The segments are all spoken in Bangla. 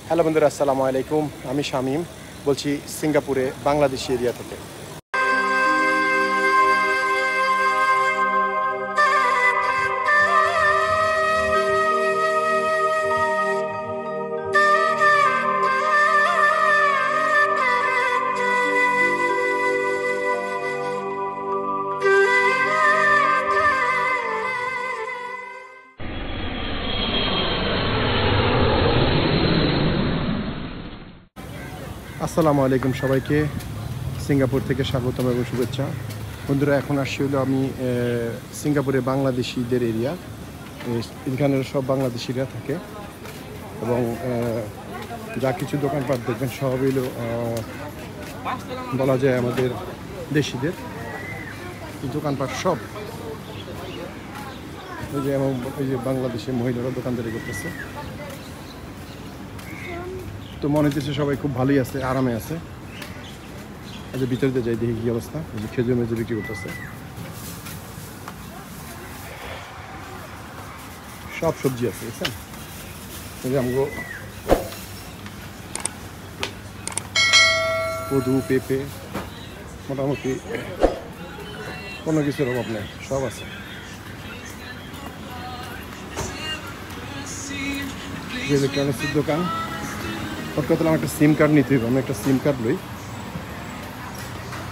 হ্যালো বন্ধুরা, আসসালামু আলাইকুম। আমি শামীম বলছি সিঙ্গাপুরে বাংলাদেশি এরিয়া থেকে। আসসালামু আলাইকুম সবাইকে, সিঙ্গাপুর থেকে স্বাগতম এবং শুভেচ্ছা। বন্ধুরা, এখন আসছি হলো আমি সিঙ্গাপুরে বাংলাদেশিদের এরিয়া। এখানের সব বাংলাদেশিরা থাকে এবং যা কিছু দোকানপাট দেখবেন সব হলো বলা যায় আমাদের দেশিদের দোকানপাট সব। এই যে বাংলাদেশি মহিলারা দোকানদারি করতেছে, তো মনে হচ্ছে সবাই খুব ভালোই আছে, আরামে আছে। আজ ভিতরে দিয়ে যাই, দেখি কি অবস্থা। খেজুর মেজুর বিক্রি করতেছে, সব সবজি আছে বুঝছেন। আমগো কদু, পেঁপে, মোটামুটি কোনো কিছুর অভাব নেই, সব আছে। ইলেকট্রনিক্সের দোকান। কথা আমার একটা সিম কার্ড নিতে হবে, আমি একটা সিম কার্ড লই।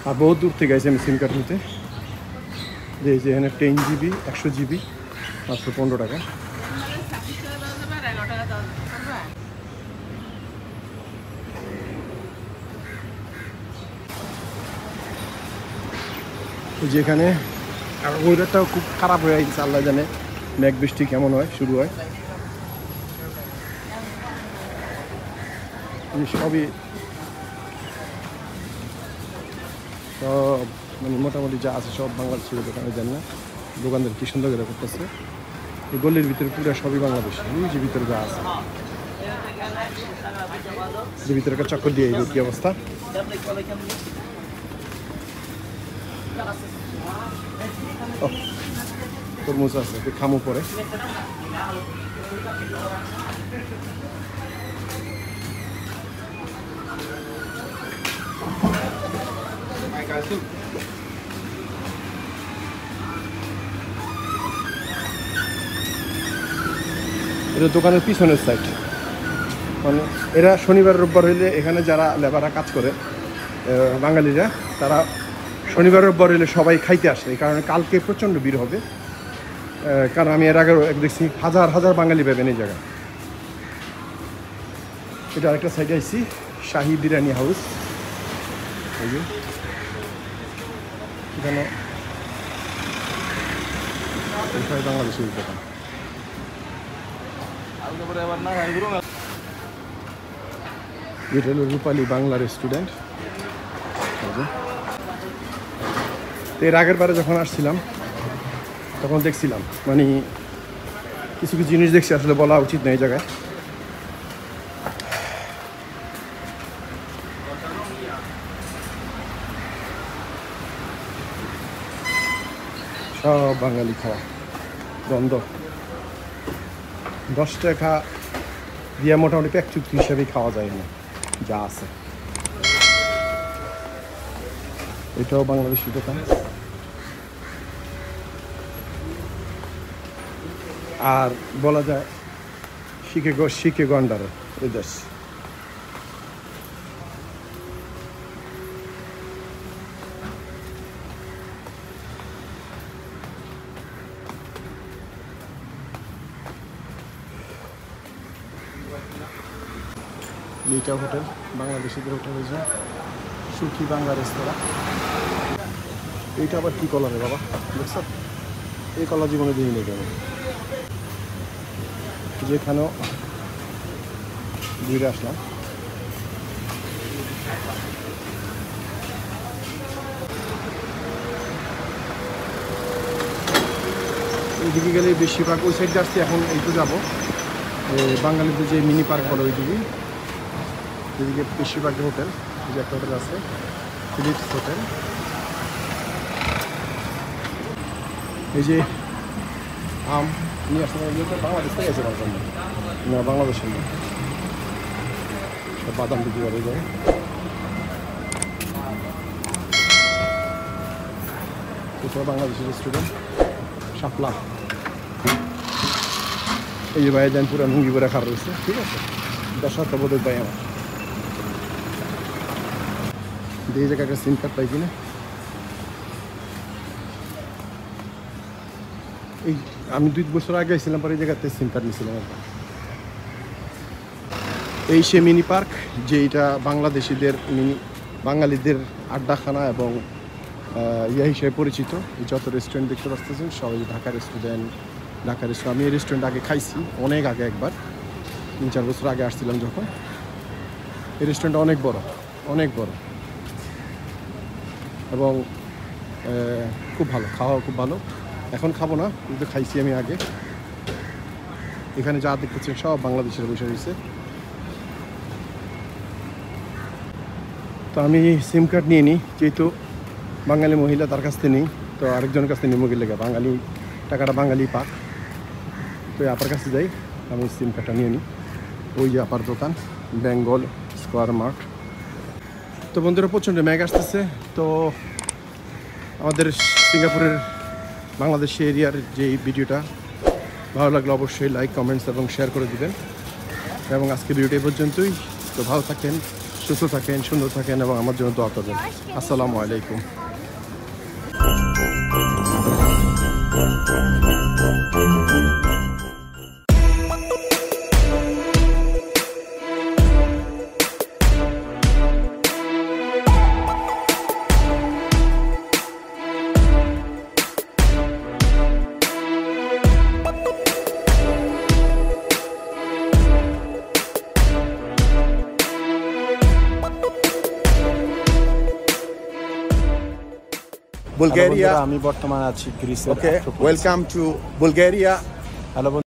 আর বহুত দূর থেকে আইছি আমি সিম কার্ড নিতে। যে এখানে 10 GB 100 GB মাত্র 15 টাকা। যেখানে আর ওয়েদারটাও খুব খারাপ হয়ে গেছে, আল্লাহ জানে মেঘ বৃষ্টি কেমন হয়, শুরু হয়। সবই সব মানে মোটামুটি যা আছে সব বাংলাদেশের দোকানে যান না। দোকানদার কি সুন্দর করে করতেছে। এই গলির ভিতরে পুরো সবই বাংলাদেশ। এই যে ভিতরে যা আছে, যে ভিতরে একটা চক্কর দিয়ে কি অবস্থা। তরমুজ আছে, খামু পরে। এটা দোকানের পিছনের সাইড। মানে এরা শনিবার রোববার হইলে এখানে যারা লেবাররা কাজ করে বাঙালিরা, তারা শনিবার রোববার হইলে সবাই খাইতে আসে। এই কারণে কালকে প্রচণ্ড ভিড় হবে, কারণ আমি এর আগে দেখছি হাজার হাজার বাঙালি পাবেন এই জায়গায়। এটা আরেকটা সাইডে আইছি, শাহি বিরিয়ানি হাউস। এই যে এখানে বাংলাদেশের দোকান। এটা হলো রূপালী বাংলা রেস্টুরেন্ট। এর আগের বারে যখন আসছিলাম তখন দেখছিলাম, মানে কিছু কিছু জিনিস দেখছি আসলে বলা উচিত না এই জায়গায়। সব বাঙালি খাওয়া, দ্বন্দ্ব। 10 টাকা দিয়ে মোটামুটি প্যাক চুক্তি হিসাবেই খাওয়া যায় না যা আছে। এটাও বাংলাদেশি দোকান। আর বলা যায় শিখে গন্ডারে এই দেশ। লিটা হোটেল, বাংলাদেশিদের হোটেল হয়েছে সুখী বাংলা রেস্তোরাঁ। এইটা আবার কি কলা রে বাবা, দেখছ? এই কলা জীবনে দিই নেই কেন। যেখানেও ঘুরে আসলাম। এইদিকে গেলে বেশিরভাগ ওই সাইডে আসছি। এখন এইটু যাবো বাঙালিদের যে মিনি পার্ক বলে ওইদিকে। এদিকে বেশিরভাগ হোটেল, এই যে একটা হোটেল আছে ফিলিপস হোটেল। এই যে আম নিয়ে আসতে বাংলাদেশ থেকে এসে না বাংলাদেশের না। বাদাম বিক্রি করে যায়। এটা বাংলাদেশের স্টুডেন্ট শাপলা। এই যে ভাই দেন পুরো লুঙ্গি করে খাওয়া রয়েছে, ঠিক আছে 10 বোধ ভাই আমার এই জায়গায় একটা সিম কার্ড পাই কিনা। এই আমি 2 বছর আগে ছিলাম, পরে এই জায়গাতে সিম কার্ড নিয়েছিলাম। এই সে মিনি পার্ক, যে এটা বাংলাদেশিদের বাঙালিদের আড্ডাখানা এবং ইয়া হিসেবে পরিচিত। এই যত রেস্টুরেন্ট দেখতে পাচ্ছেন সবাই ঢাকার রেস্টুরেন্ট। আমি এই রেস্টুরেন্ট আগে খাইছি, অনেক আগে, একবার 3-4 বছর আগে আসছিলাম যখন। এই রেস্টুরেন্টটা অনেক বড়, অনেক বড় এবং খুব ভালো, খাওয়া খুব ভালো। এখন খাবো না, কিন্তু খাইছি আমি আগে। এখানে যা দেখতেছেন সব বাংলাদেশের বসে রয়েছে। তো আমি সিম কার্ড নিয়ে নিই, যেহেতু বাঙালি মহিলা তার কাছ থেকে নিই, তো আরেকজনের কাছ থেকে নিয়ে মুগির লেগে বাঙালি টাকাটা বাঙালি পাক। তো আপার কাছে যাই, আমি সিম কার্ডটা নিয়ে নিই। ওই যে আপার দোকান, বেঙ্গল স্কোয়ার মার্ট। তো বন্ধুরা প্রচণ্ড ম্যাগ আসতেছে। তো আমাদের সিঙ্গাপুরের বাংলাদেশ এরিয়ার যে ভিডিওটা ভালো লাগলে অবশ্যই লাইক, কমেন্টস এবং শেয়ার করে দিবেন। এবং আজকে ভিডিওটা এই পর্যন্তই। তো ভালো থাকেন, সুস্থ থাকেন, সুন্দর থাকেন এবং আমার জন্য দোয়া করবেন। আসসালামু আলাইকুম। Bulgaria. আমি বর্তমানে আছি গ্রিসের। Okay, welcome to Bulgaria. Hello.